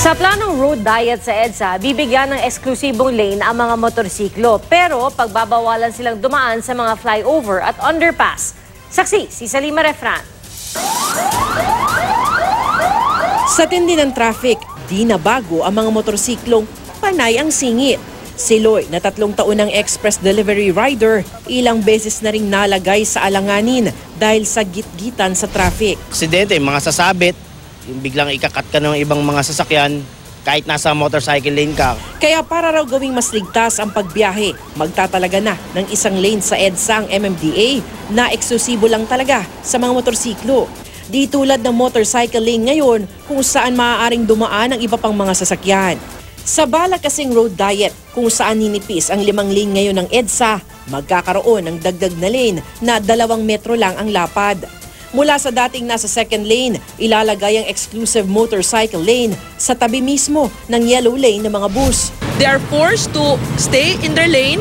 Sa planong road diet sa EDSA, bibigyan ng eksklusibong lane ang mga motorsiklo. Pero pagbabawalan silang dumaan sa mga flyover at underpass. Saksi si Salima Refran. Sa tindi ng traffic, di na bago ang mga motorsiklong panay ang singit. Si Loy na 3 taon ng express delivery rider, ilang beses na ring nalagay sa alanganin dahil sa gitgitan sa traffic. Aksidente, mga sasabit, yung biglang ikakat ka ng ibang mga sasakyan kahit nasa motorcycle lane ka. Kaya para raw gawing mas ligtas ang pagbiyahe, magtatalaga na ng isang lane sa EDSA ang MMDA na eksklusibo lang talaga sa mga motorsiklo. Di tulad ng motorcycle lane ngayon kung saan maaaring dumaan ang iba pang mga sasakyan. Sa balak kasing road diet kung saan ninipis ang 5 lane ngayon ng EDSA, magkakaroon ng dagdag na lane na 2 metro lang ang lapad. Mula sa dating nasa second lane, ilalagay ang exclusive motorcycle lane sa tabi mismo ng yellow lane ng mga bus. They are forced to stay in their lane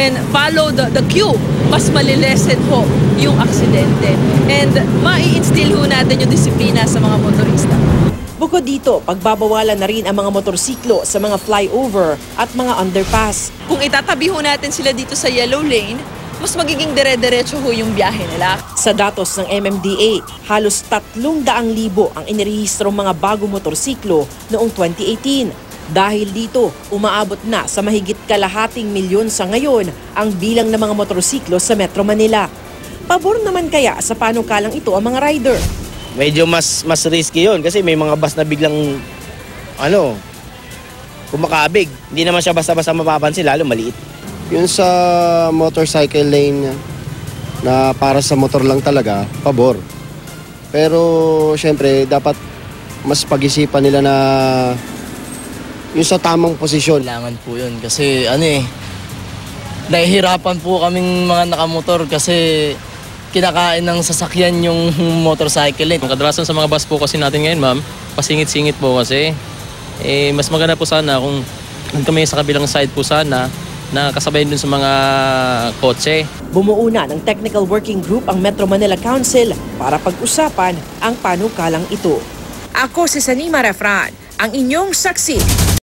and follow the queue. Mas malilesen ho yung aksidente. And mai-instill ho natin yung disiplina sa mga motorista. Bukod dito, pagbabawalan na rin ang mga motorsiklo sa mga flyover at mga underpass. Kung itatabi ho natin sila dito sa yellow lane, mas magiging dire-diretso ho yung biyahe nila. Sa datos ng MMDA, halos 300,000 ang inirehistrong mga bagong motorsiklo noong 2018. Dahil dito, umaabot na sa mahigit 250,000 sa ngayon ang bilang ng mga motorsiklo sa Metro Manila. Pabor naman kaya sa panukalang ito ang mga rider? Medyo mas risky yun kasi may mga bus na biglang kumakabig. Hindi naman siya basta-basta mapapansin, lalo maliit. Yun sa motorcycle lane na para sa motor lang talaga, pabor. Pero syempre dapat mas pag-isipan nila na yung sa tamang posisyon. Kailangan po yun kasi nahihirapan po kaming mga nakamotor kasi kinakain ng sasakyan yung motorcycle lane. Kadalasan sa mga bus po kasi natin ngayon, ma'am, pasingit-singit po kasi. Mas maganda po sana kung kami sa kabilang side po sana na kasabay dun sa mga kotse. Bumuo na ng Technical Working Group ang Metro Manila Council para pag-usapan ang panukalang ito. Ako si Salima Refran, ang inyong saksi.